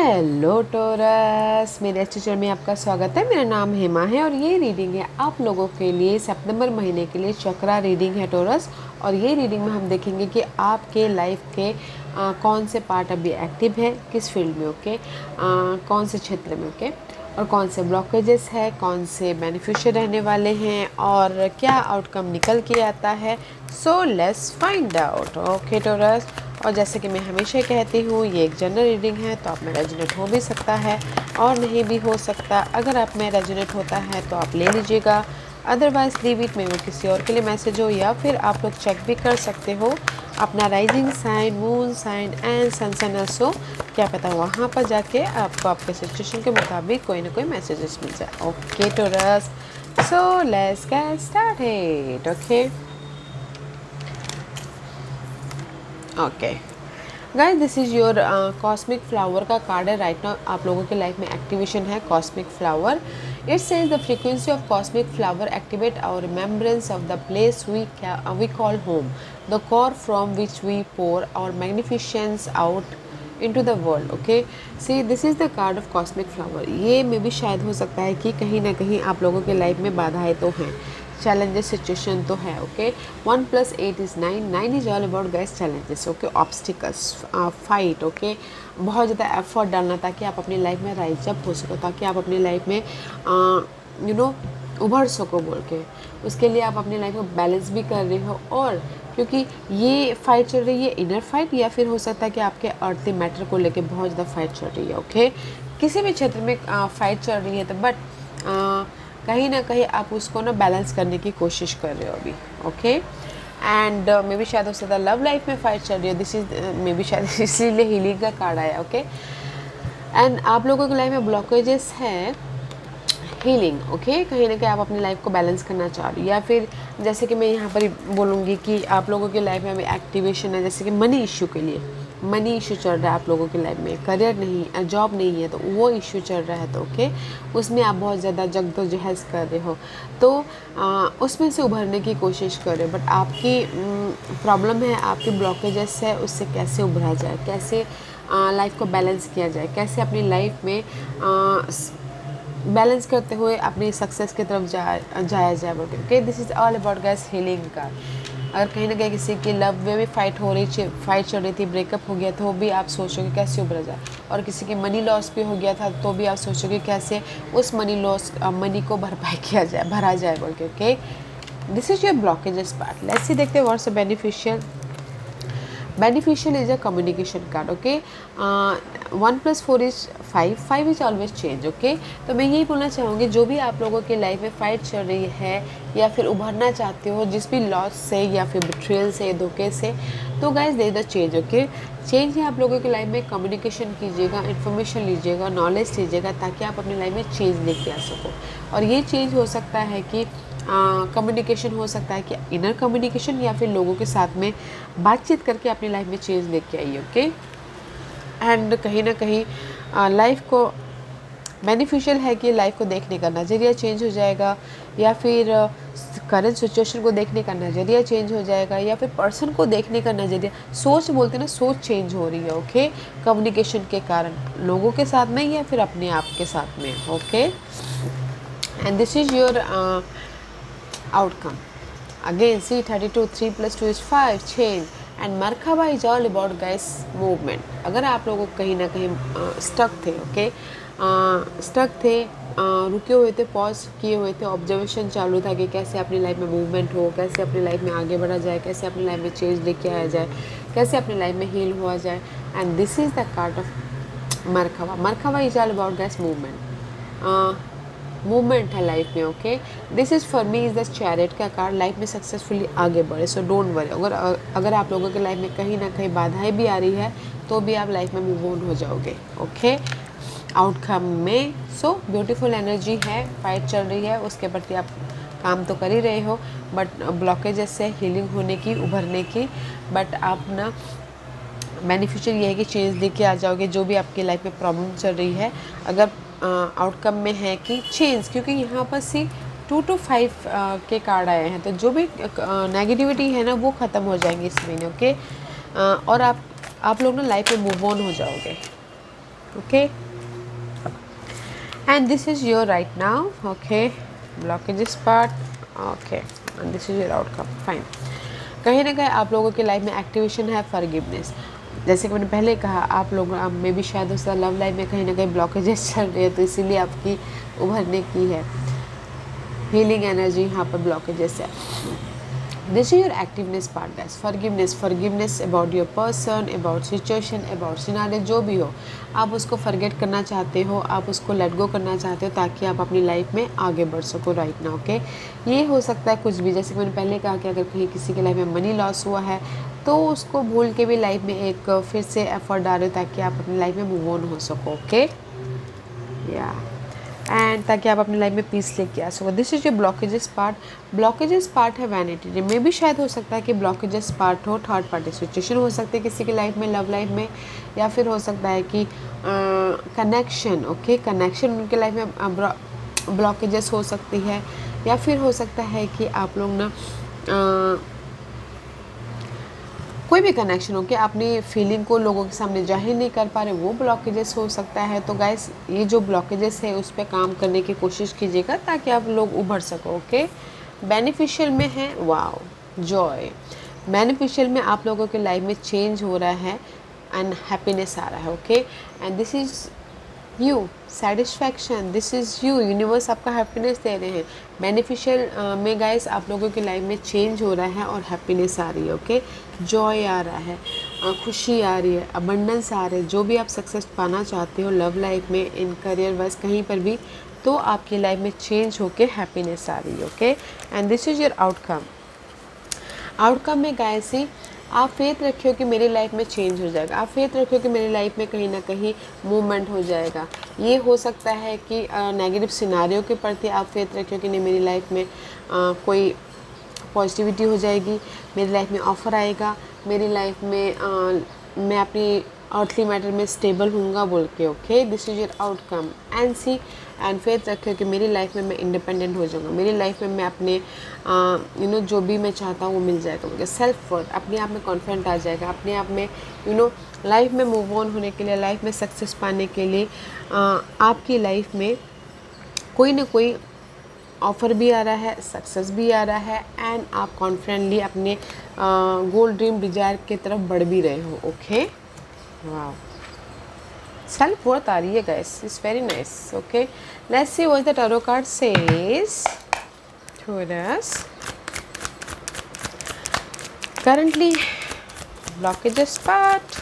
Hello torus, मेरे अच्छे channel में आपका स्वागत है। मेरा नाम हेमा है और ये रीडिंग है आप लोगों के लिए सितंबर महीने के लिए चक्रा रीडिंग है टोरस। और ये रीडिंग में हम देखेंगे कि आपके लाइफ के कौन से पार्ट अभी एक्टिव है, किस फील्ड में, ओके, कौन से क्षेत्र में, ओके, और कौन से ब्लॉकेजेस है, कौन से बेनिफिशियल रहने वाले हैं और क्या आउटकम निकल के आता है। So let's find out, okay Taurus. और जैसे कि मैं हमेशा कहती हूँ, ये एक जनरल रीडिंग है, तो आप में रेजोनेट हो भी सकता है और नहीं भी हो सकता। अगर आप में रेजोनेट होता है तो आप ले लीजिएगा, अदरवाइज लीव इट में वो किसी और के लिए मैसेज हो। या फिर आप लोग चेक भी कर सकते हो अपना rising sign, moon sign and sun sign also, क्या पता वहाँ पर जाके आपको आपके सिचुएशन के मुताबिक कोई ना कोई मैसेजेस मिल जाए। Okay Taurus, so let's get started. Okay guys, this is your cosmic flower का कार्ड है। राइट नाउ आप लोगों के लाइफ में एक्टिवेशन है cosmic flower. It says the frequency of cosmic flower activate our remembrance of the place we call home, the core from which we pour our magnificence out into the world. Okay, see this is the card of cosmic flower. ये में भी शायद हो सकता है कि कहीं ना कहीं आप लोगों के लाइफ में बाधाएं तो हैं, चैलेंजेस सिचुएशन तो है। Okay, 1 + 8 is 9. 9 is all about gas challenges, okay, obstacles, fight, okay, बहुत ज़्यादा एफर्ट डालना ताकि आप अपनी लाइफ में राइज अप हो सको, ताकि आप अपनी लाइफ में उभर सको बोल के। उसके लिए आप अपनी लाइफ को बैलेंस भी कर रहे हो। और क्योंकि ये फाइट चल रही है इनर फाइट, या फिर हो सकता है कि आपके अर्थली मैटर को लेके बहुत ज़्यादा फाइट चल रही है। ओके, किसी भी क्षेत्र में फाइट चल रही है तो बट कहीं ना कहीं आप उसको ना बैलेंस करने की कोशिश कर रहे हो अभी। ओके, एंड मे बी शायद उससे ज़्यादा लव लाइफ में फाइट चल रही है। दिस इज मे बी शायद इसीलिए हीलिंग का कार्ड आया। ओके, एंड आप लोगों की लाइफ में ब्लॉकेजेस हैं हीलिंग। ओके, कहीं ना कहीं आप अपनी लाइफ को बैलेंस करना चाह रही हो, या फिर जैसे कि मैं यहाँ पर बोलूँगी कि आप लोगों की लाइफ में अभी एक्टिवेशन है, जैसे कि मनी इशू के लिए मनी इशू चल रहा है आप लोगों की लाइफ में, करियर नहीं, जॉब नहीं है तो वो इशू चल रहा है, तो ओके, उसमें आप बहुत ज़्यादा जद्दोजहद कर रहे हो, तो उसमें से उभरने की कोशिश कर रहे हो। बट आपकी प्रॉब्लम है, आपकी ब्लॉकेजेस है, उससे कैसे उभरा जाए, कैसे लाइफ को बैलेंस किया जाए, कैसे अपनी लाइफ में बैलेंस करते हुए अपनी सक्सेस की तरफ जाया जाए बोल के। Okay, this is all about gas healing का। अगर कहीं ना कहीं किसी की लव में भी फाइट चल रही थी, ब्रेकअप हो गया, तो भी आप सोचोगे कैसे उभरा जाए। और किसी की मनी लॉस भी हो गया था तो भी आप सोचोगे कैसे उस मनी को भरा जाए बोल के। Okay, this is your blockages part. Let's see, देखते हैं what's beneficial is a communication card. Okay, 1 + 4 is 5. 5 is always change. Okay, तो मैं यही बोलना चाहूँगी, जो भी आप लोगों के लाइफ में फाइट चल रही है या फिर उभरना चाहते हो जिस भी लॉस से या फिर बिट्रेयल से, धोखे से, तो guys they the change. Okay, change है आप लोगों की लाइफ में। कम्युनिकेशन कीजिएगा, इन्फॉर्मेशन लीजिएगा, नॉलेज लीजिएगा, ताकि आप अपनी लाइफ में चेंज लेके आ सको। और ये चेंज हो सकता है कि कम्युनिकेशन हो सकता है कि इनर कम्युनिकेशन, या फिर लोगों के साथ में बातचीत करके अपनी लाइफ में चेंज लेके आइए। ओके, एंड कहीं ना कहीं लाइफ को बेनिफिशियल है कि लाइफ को देखने का नज़रिया चेंज हो जाएगा, या फिर करंट सिचुएशन को देखने का नज़रिया चेंज हो जाएगा, या फिर पर्सन को देखने का नज़रिया, सोच बोलते हैं ना, सोच चेंज हो रही है। ओके, कम्युनिकेशन के कारण लोगों के साथ में या फिर अपने आप के साथ में। Okay, and this is your outcome. Again, see 32, 3 + 2 is 5, change. And Merkaba is all about guys movement. अगर आप लोगों कहीं ना कहीं स्टक थे, ओके, स्टक थे, रुके हुए थे, पॉज किए हुए थे, ऑब्जर्वेशन चालू था कि कैसे अपनी लाइफ में मूवमेंट हो, कैसे अपनी लाइफ में आगे बढ़ा जाए, कैसे अपनी लाइफ में चेंज लेके आया जाए, कैसे अपनी लाइफ में हील हुआ जाए। And this is the card of Merkaba. Merkaba is all about guys movement है लाइफ में। Okay, this is for me is the chariot का कार्ड। लाइफ में सक्सेसफुली आगे बढ़े, सो डोंट वरी। अगर आप लोगों के लाइफ में कहीं ना कहीं बाधाएं भी आ रही है तो भी आप लाइफ में मूव ऑन हो जाओगे। ओके, आउटकम में सो ब्यूटीफुल एनर्जी है, फाइट चल रही है, उसके प्रति आप काम तो कर ही रहे हो, बट ब्लॉकेजेस से हीलिंग होने की, उभरने की। बट आप ना बेनिफिशियल ये है कि चेंज लेके आ जाओगे जो भी आपकी लाइफ में प्रॉब्लम चल रही है। अगर आउटकम में है कि चेंज, क्योंकि यहाँ पर सी 2 to 5 के कार्ड आए हैं, तो जो भी नेगेटिविटी है ना वो ख़त्म हो जाएंगे इस महीने। ओके, और आप लोग ना लाइफ में मूव ऑन हो जाओगे। Okay, and this is your right now, okay, blockages part, okay, and this is your outcome, fine. कहीं ना कहीं आप लोगों की लाइफ में एक्टिवेशन है फॉरगिवनेस। जैसे कि मैंने पहले कहा, आप लोग में भी शायद उसका लव लाइफ में कहीं ना कहीं ब्लॉकेजेस चल रही है, तो इसीलिए आपकी उभरने की है हीलिंग एनर्जी यहाँ पर ब्लॉकेजेस है। This is your activeness part guys, forgiveness about your person, about situation, about scenario, जो भी हो आप उसको फॉरगेट करना चाहते हो, आप उसको लेट गो करना चाहते हो ताकि आप अपनी लाइफ में आगे बढ़ सको राइट नाउ, ओके। ये हो सकता है कुछ भी, जैसे कि मैंने पहले कहा कि अगर कहीं किसी की लाइफ में मनी लॉस हुआ है तो उसको भूल के भी लाइफ में एक फिर से एफर्ट डालो ताकि आप अपनी लाइफ में मूव ऑन हो सको, ओके, या एंड ताकि आप अपनी लाइफ में पीस लेके आ सको। This is your blockages part है वैनिटी में भी, शायद हो सकता है कि ब्लॉकेजेस पार्ट हो थर्ड पार्टी सिचुएशन हो सकती है किसी की लाइफ में, लव लाइफ में, या फिर हो सकता है कि कनेक्शन, ओके, कनेक्शन उनके लाइफ में ब्लॉकेजेस हो सकती है, या फिर हो सकता है कि आप लोग ना कोई भी कनेक्शन हो कि अपनी फीलिंग को लोगों के सामने जाहिर नहीं कर पा रहे, वो ब्लॉकेजेस हो सकता है। तो गाइस ये जो ब्लॉकेजेस है उस पर काम करने की कोशिश कीजिएगा ताकि आप लोग उभर सको, ओके। बेनिफिशियल में है वाओ जॉय, बेनिफिशियल में आप लोगों के लाइफ में चेंज हो रहा है एंड हैप्पीनेस आ रहा है, okay, and this is you satisfaction, this is you, universe आपका हैप्पीनेस दे रहे हैं। बेनिफिशियल में गाइस आप लोगों की लाइफ में चेंज हो रहा है और हैप्पीनेस आ रही है, ओके, जॉय आ रहा है, खुशी आ रही है, अबंडेंस आ रही है, जो भी आप सक्सेस पाना चाहते हो लव लाइफ में, इन करियर वाइज, कहीं पर भी, तो आपकी लाइफ में चेंज होके हैप्पीनेस आ रही है, okay, and this is your outcome में गाइस ही आप फेथ रखियो कि मेरी लाइफ में चेंज हो जाएगा, आप फेथ रखियो कि मेरी लाइफ में कहीं ना कहीं मूवमेंट हो जाएगा। ये हो सकता है कि नेगेटिव सिनारियों के प्रति आप फेथ रखियो कि नहीं, मेरी लाइफ में कोई पॉजिटिविटी हो जाएगी, मेरी लाइफ में ऑफ़र आएगा, मेरी लाइफ में मैं अपनी अर्थली मैटर में स्टेबल हूँगा बोल के, okay, this is your outcome, and see and faith रखे कि मेरी लाइफ में मैं इंडिपेंडेंट हो जाऊँगा, मेरी लाइफ में मैं अपने जो भी मैं चाहता हूँ वो मिल जाएगा मुझे, सेल्फ वर्थ, अपने आप में कॉन्फिडेंट आ जाएगा, अपने आप में लाइफ में मूव ऑन होने के लिए, लाइफ में सक्सेस पाने के लिए आपकी लाइफ में कोई ना कोई ऑफ़र भी आ रहा है, सक्सेस भी आ रहा है, एंड आप कॉन्फिडेंटली अपने गोल ड्रीम डिजायर की तरफ बढ़ भी रहे हो, ओके, वाह, सेल्फ वर्थ आ रही है guys, it's very nice, okay. Let's see what the tarot card says to us. Currently blockages part,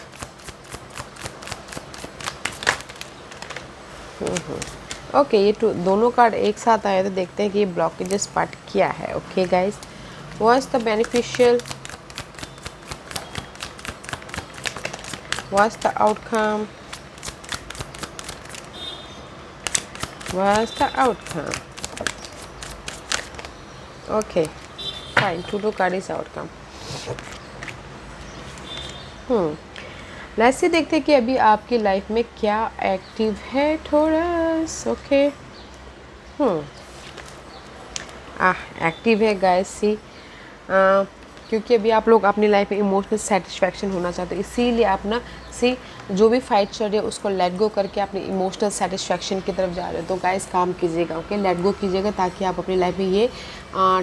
okay, ये दोनों कार्ड एक साथ आए तो देखते हैं कि ये ब्लॉकेजेस पार्ट क्या है, okay guys, what's the beneficial, what's the outcome, what's the outcome, okay fine, two card is outcome. Let's say देखते हैं कि अभी आपकी लाइफ में क्या एक्टिव है थोड़ा, ओके, एक्टिव है गाइस सी, क्योंकि अभी आप लोग अपनी लाइफ में इमोशनल सेटिस्फैक्शन होना चाहते हो, इसीलिए आप ना सी जो भी फाइट चल रही है उसको लेट गो करके अपने इमोशनल सेटिस्फैक्शन की तरफ जा रहे हो। तो गाइस काम कीजिएगा, ओके, लेट गो कीजिएगा ताकि आप अपनी लाइफ में ये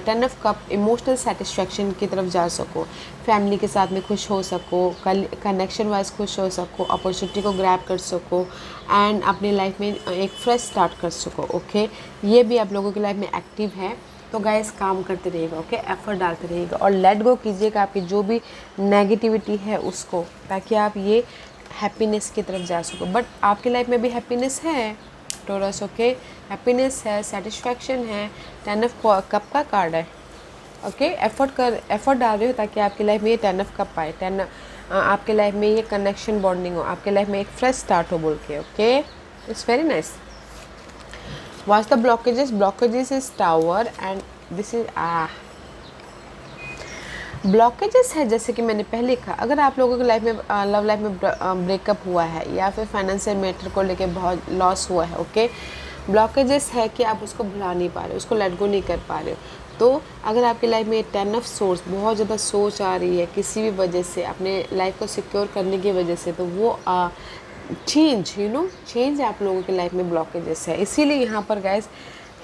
10 ऑफ कप इमोशनल सेटिस्फैक्शन की तरफ जा सको, फैमिली के साथ में खुश हो सको, कनेक्शन वाइज खुश हो सको, अपॉर्चुनिटी को ग्रैब कर सको, एंड अपनी लाइफ में एक फ्रेश स्टार्ट कर सको, ओके। ये भी आप लोगों की लाइफ में एक्टिव है, तो गाइस काम करते रहिएगा, ओके, एफर्ट डालते रहिएगा और लेट गो कीजिएगा आपकी जो भी नेगेटिविटी है उसको, ताकि आप ये हैप्पीनेस की तरफ जा सको। बट आपकी लाइफ में भी हैप्पीनेस है टोरस, ओके, हैप्पीनेस है, सेटिस्फैक्शन है, 10 ऑफ कप का कार्ड है, ओके, एफर्ट डाल रहे हो ताकि आपकी लाइफ में ये 10 ऑफ कप आए, 10 आपके लाइफ में ये कनेक्शन बॉन्डिंग हो, आपके लाइफ में एक फ्रेश स्टार्ट हो बोल के, okay, it's very nice. What's the blockages is tower and this is blockages है। जैसे कि मैंने पहले कहा, अगर आप लोगों की लाइफ में लव लाइफ में ब्रेकअप हुआ है या फिर फाइनेंशियल मैटर को लेके बहुत लॉस हुआ है, ओके, ब्लॉकेजेस है कि आप उसको भुला नहीं पा रहे हो, उसको लेट गो नहीं कर पा रहे हो। तो अगर आपकी लाइफ में 10 ऑफ सोर्स बहुत ज़्यादा सोच आ रही है किसी भी वजह से, अपने लाइफ को सिक्योर करने की वजह से, तो वो चेंज, चेंज आप लोगों की लाइफ में ब्लॉकेजेस है। इसीलिए यहाँ पर गाइस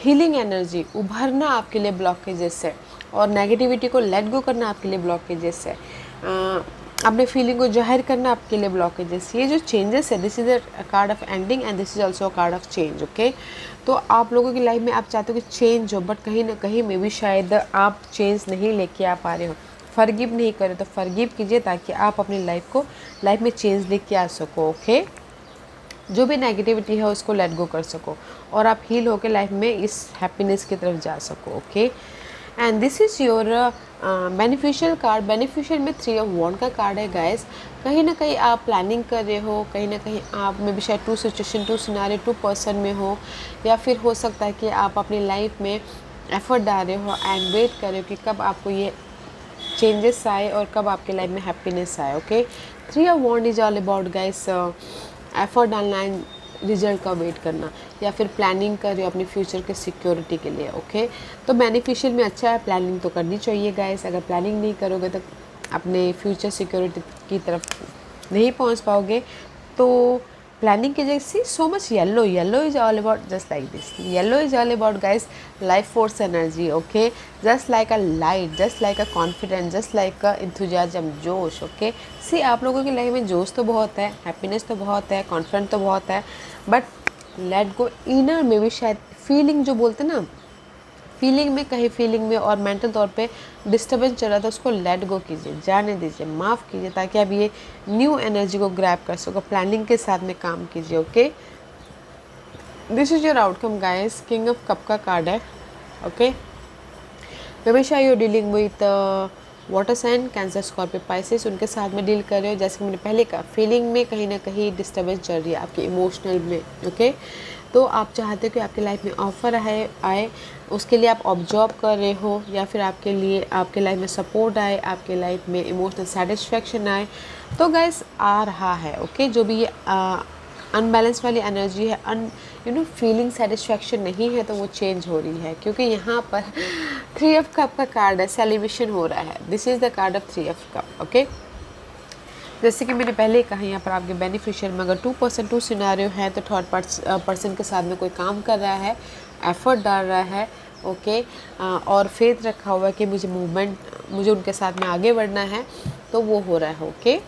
हीलिंग एनर्जी, उभरना आपके लिए ब्लॉकेजेस है, और नेगेटिविटी को लेट गो करना आपके लिए ब्लॉकेजेस है। अपने फीलिंग को जाहिर करना आपके लिए ब्लॉकेजेस। ये जो चेंजेस है, this is a card of ending and this is also a card of change. Okay, तो आप लोगों की लाइफ में आप चाहते हो कि चेंज हो, बट कहीं ना कहीं में भी शायद आप चेंज नहीं लेके आ पा रहे हो। फॉरगिव नहीं करे तो फॉरगिव कीजिए, ताकि आप अपनी लाइफ में चेंज लेके आ सको। ओके, जो भी नेगेटिविटी है उसको लेट गो कर सको, और आप हील होकर लाइफ में इस हैप्पीनेस की तरफ जा सको। Okay, and this is your beneficial card. Beneficial में 3 ऑफ वॉन्ड का कार्ड है गाइस। कहीं ना कहीं आप प्लानिंग कर रहे हो, कहीं ना कहीं आप में भी शायद 2 सिचुएशन, 2 सिनारियो, 2 पर्सन में हो, या फिर हो सकता है कि आप अपनी लाइफ में एफर्ट डाल रहे हो एंड वेट कर रहे हो कि कब आपको ये चेंजेस आए और कब आपके लाइफ में हैप्पीनेस आए। Okay, 3 of wand is all about guys effort डालना एंड रिजल्ट का वेट करना, या फिर प्लानिंग कर रहे हो अपनी फ्यूचर के सिक्योरिटी के लिए। ओके, तो बेनिफिशियल में अच्छा है, प्लानिंग तो करनी चाहिए गाइस। अगर प्लानिंग नहीं करोगे तो अपने फ्यूचर सिक्योरिटी की तरफ नहीं पहुंच पाओगे। तो प्लानिंग कीजिए। See so much yellow, yellow is all about just like this, yellow is all about guys life force energy. Okay, just like a light, just like a confidence, just like a enthusiasm, जोश। Okay, see आप लोगों की life में जोश तो बहुत है, happiness तो बहुत है, कॉन्फिडेंस तो बहुत है, बट लेट गो इनर में भी शायद फीलिंग जो बोलते हैं ना, फीलिंग में कहीं फीलिंग में और मेंटल तौर पे डिस्टर्बेंस चल रहा था, उसको लेट गो कीजिए, जाने दीजिए, माफ़ कीजिए, ताकि आप ये न्यू एनर्जी को ग्रैब कर सको। प्लानिंग के साथ में काम कीजिए। Okay, this is your outcome guys. King of cup का कार्ड है। ओके, हमेशा you dealing with water sign, Cancer, Scorpio, Pisces, उनके साथ में डील कर रहे हो। जैसे कि मैंने पहले कहा, फीलिंग में कहीं ना कहीं डिस्टर्बेंस चल रही है आपकी इमोशनल में। ओके, तो आप चाहते हो कि आपकी लाइफ में ऑफर आए, उसके लिए आप ऑब्जर्व कर रहे हो, या फिर आपके लिए आपके लाइफ में सपोर्ट आए, आपके लाइफ में इमोशनल सेटिस्फैक्शन आए, तो गाइस आ रहा है। ओके, जो भी ये अनबैलेंस वाली एनर्जी है, फीलिंग सेटिस्फैक्शन नहीं है, तो वो चेंज हो रही है, क्योंकि यहाँ पर 3 ऑफ कप का कार्ड है, सेलिब्रेशन हो रहा है। This is the card of 3 of cup. Okay, जैसे कि मैंने पहले कहा, यहाँ पर आपके बेनिफिशियल में अगर 2% सिनेरियो है, तो थर्ड पर्सन के साथ में कोई काम कर रहा है, एफर्ट डाल रहा है। ओके, और फेथ रखा हुआ है कि मुझे उनके साथ में आगे बढ़ना है, तो वो हो रहा है। ओके,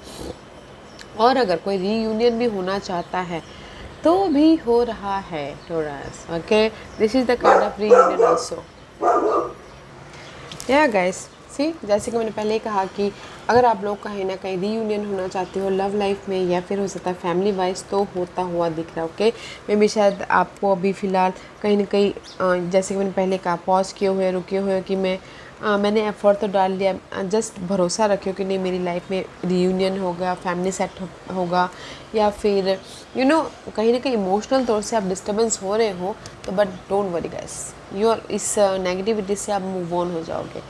और अगर कोई रीयूनियन भी होना चाहता है तो भी हो रहा है Taurus. Okay, this is the card of reunion also. या गाइस, सी जैसे कि मैंने पहले कहा कि अगर आप लोग कहीं ना कहीं रीयूनियन होना चाहते हो लव लाइफ में, या फिर हो सकता है फैमिली वाइज, तो होता हुआ दिख रहा है। ओके, मे भी शायद आपको अभी फ़िलहाल कहीं ना कहीं जैसे कि मैंने पहले कहा, पॉज किए हुए, रुके हुए कि मैंने एफर्ट तो डाल लिया, जस्ट भरोसा रखियो कि नहीं मेरी लाइफ में रीयूनियन होगा, फैमिली सेट होगा, या फिर कहीं ना कहीं इमोशनल तौर से आप डिस्टर्बेंस हो रहे हो, तो बट डोंट वरी गाइस, इस नेगेटिविटी से आप मूव ऑन हो जाओगे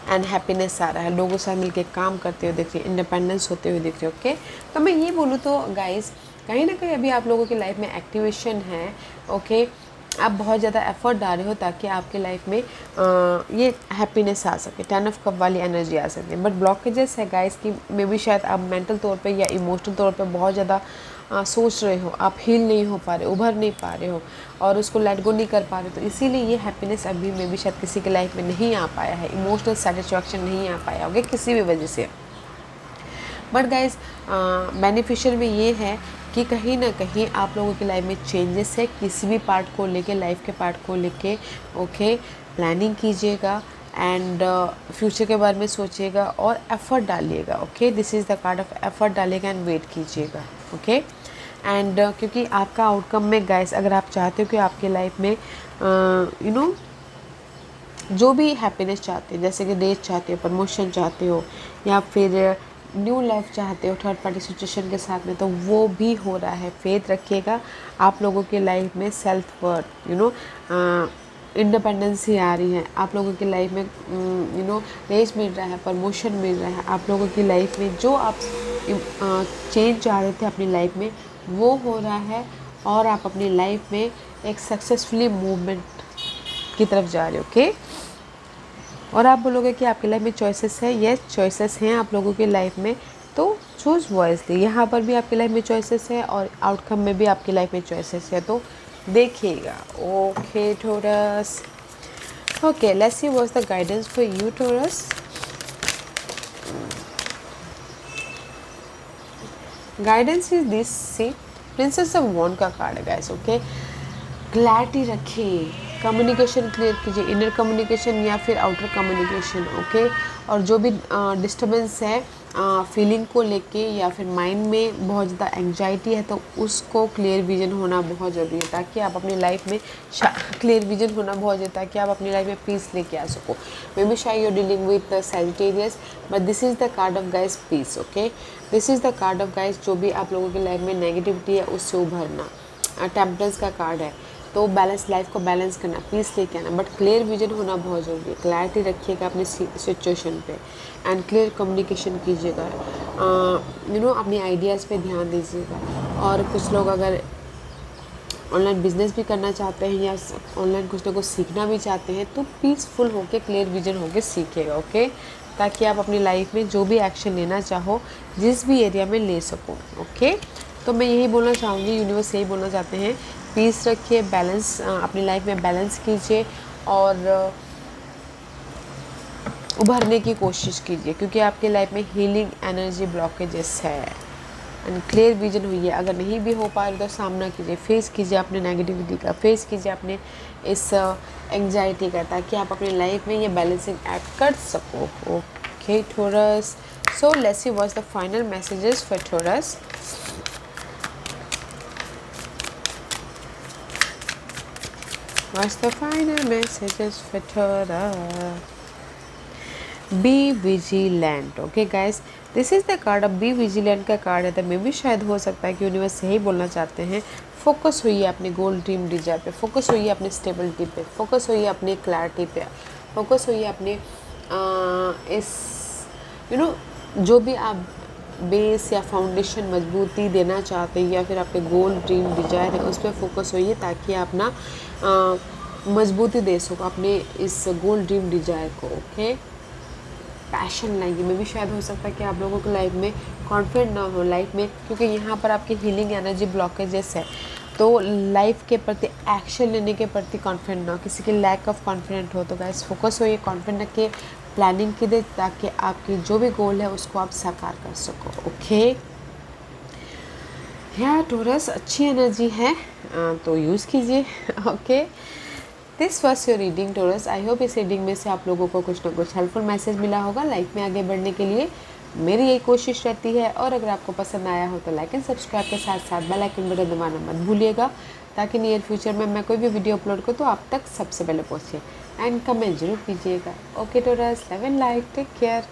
एंड हैप्पीनेस आ रहा है। लोगों से मिलके काम करते हुए दिख रहे, इंडिपेंडेंस होते हुए दिख रहे। ओके, तो मैं ये बोलूँ तो गाइस, कहीं ना कहीं अभी आप लोगों की लाइफ में एक्टिवेशन है। ओके, आप बहुत ज़्यादा एफर्ट डाल रहे हो ताकि आपके लाइफ में ये हैप्पीनेस आ सके, 10 ऑफ कप वाली एनर्जी आ सकती है। बट ब्लॉकेजेस है गाइस कि मे बी शायद आप मेंटल तौर पे या इमोशनल तौर पे बहुत ज़्यादा सोच रहे हो, आप हील नहीं हो पा रहे, उभर नहीं पा रहे हो, और उसको लेट गो नहीं कर पा रहे, तो इसीलिए ये हैप्पीनेस अभी मे बी शायद किसी के लाइफ में नहीं आ पाया है, इमोशनल सेटिस्फैक्शन नहीं आ पाया होगा किसी भी वजह से। बट गाइज बेनिफिशियल में ये है कि कहीं ना कहीं आप लोगों की लाइफ में चेंजेस है, किसी भी पार्ट को लेके, लाइफ के पार्ट को लेके। ओके, प्लानिंग कीजिएगा एंड फ्यूचर के बारे में सोचिएगा और एफर्ट डालिएगा। Okay, this is the card of effort डालिएगा एंड वेट कीजिएगा। ओके, एंड क्योंकि आपका आउटकम में गाइस, अगर आप चाहते हो कि आपके लाइफ में जो भी हैप्पीनेस चाहते हो, जैसे कि रेस चाहते हो, प्रमोशन चाहते हो, या फिर न्यू लाइफ चाहते हो थर्ड पार्टी सिचुएशन के साथ में, तो वो भी हो रहा है। फेथ रखिएगा, आप लोगों की लाइफ में सेल्फ वर्थ, इंडिपेंडेंस ही आ रही है आप लोगों की लाइफ में, रेस मिल रहा है, प्रमोशन मिल रहा है आप लोगों की लाइफ में। जो आप चेंज चाह रहे थे अपनी लाइफ में, वो हो रहा है, और आप अपनी लाइफ में एक सक्सेसफुली मूवमेंट की तरफ जा रहे हो। ओके, और आप बोलोगे कि आपकी लाइफ में चॉइसेस है, यस चॉइसेस हैं आप लोगों की लाइफ में, तो चूज़ वॉइसली। यहाँ पर भी आपकी लाइफ में चॉइसेस है और आउटकम में भी आपकी लाइफ में चॉइसेस है, तो देखिएगा। Okay Taurus, okay let's see what's the guidance for you Taurus. Guidance is this, see princess of wand का कार्ड है गाइस। ओके, क्लैरिटी रखिए, कम्युनिकेशन क्लियर कीजिए, इनर कम्युनिकेशन या फिर आउटर कम्युनिकेशन। ओके, और जो भी डिस्टर्बेंस है फीलिंग को लेके या फिर माइंड में बहुत ज़्यादा एंजाइटी है, तो उसको क्लियर विजन होना बहुत ज़रूरी है, ताकि आप अपनी लाइफ में क्लियर विजन होना बहुत ज़रूरी है, ताकि आप अपनी लाइफ में पीस लेके आ सको। मे बी शायद you are dealing with Sagittarius, but this is the card of guys peace. Okay, this is the card of guys, जो भी आप लोगों की लाइफ में नेगेटिविटी है उससे उभरना। टेम्परेंस का कार्ड है, तो बैलेंस, लाइफ को बैलेंस करना, पीस लेके आना, बट क्लियर विजन होना बहुत ज़रूरी है। क्लैरिटी रखिएगा अपनी सिचुएशन पे एंड क्लियर कम्युनिकेशन कीजिएगा। अपनी आइडियाज़ पे ध्यान दीजिएगा। और कुछ लोग अगर ऑनलाइन बिजनेस भी करना चाहते हैं या ऑनलाइन कुछ ना कुछ सीखना भी चाहते हैं, तो पीसफुल होके क्लियर विजन होके सीखिएगा। ओके, ताकि आप अपनी लाइफ में जो भी एक्शन लेना चाहो जिस भी एरिया में ले सको। ओके, तो मैं यही बोलना चाहूँगी, यूनिवर्स यही बोलना चाहते हैं, पीस रखिए, बैलेंस अपनी लाइफ में बैलेंस कीजिए और उभरने की कोशिश कीजिए, क्योंकि आपकी लाइफ में हीलिंग एनर्जी ब्लॉकेजेस है। एंड क्लियर विजन हुई है। अगर नहीं भी हो पा रहा तो सामना कीजिए, फेस कीजिए अपने नेगेटिविटी का, फेस कीजिए अपने इस एंग्जाइटी का, ताकि आप अपनी लाइफ में ये बैलेंसिंग एक्ट कर सको। Okay taurus, so let's see what's the final messages for taurus. What's the final messages for Taurus? Be vigilant. Okay guys, this is the card of be vigilant का card है, तो मे भी शायद हो सकता है कि यूनिवर्स यही बोलना चाहते हैं, फोकस होइए अपने गोल ड्रीम डिजायर पे, फोकस होइए अपने स्टेबिलिटी पे, फोकस होइए अपने क्लैरिटी पे, फोकस होइए अपने इस जो भी आप बेस या फाउंडेशन मजबूती देना चाहते हैं या फिर आपके गोल ड्रीम डिजायर है, उस पर फोकस होइए, ताकि आप ना मजबूती दे सको अपने इस गोल ड्रीम डिजायर को। ओके, पैशन लाएंगे। में भी शायद हो सकता है कि आप लोगों को लाइफ में कॉन्फिडेंट ना हो लाइफ में, क्योंकि यहाँ पर आपकी हीलिंग एनर्जी ब्लॉकेजेस है, तो लाइफ के प्रति एक्शन लेने के प्रति कॉन्फिडेंट ना हो, किसी की लैक ऑफ कॉन्फिडेंट हो, तो गाइस फोकस हो, ये कॉन्फिडेंट रखिए, प्लानिंग कीजिए, ताकि आपकी जो भी गोल है उसको आप साकार कर सको। ओके यार टॉरस, अच्छी एनर्जी है तो यूज़ कीजिए। Okay, this was your reading taurus. I hope इस रीडिंग में से आप लोगों को कुछ ना कुछ हेल्पफुल मैसेज मिला होगा लाइफ में आगे बढ़ने के लिए। मेरी यही कोशिश रहती है, और अगर आपको पसंद आया हो तो लाइक एंड सब्सक्राइब के साथ साथ बेल आइकन बटन दबाना मत भूलिएगा, ताकि नियर फ्यूचर में मैं कोई भी वीडियो अपलोड करूँ तो आप तक सबसे पहले पहुँचे। एंड कमेंट जरूर कीजिएगा। Okay Taurus, love and light, take care.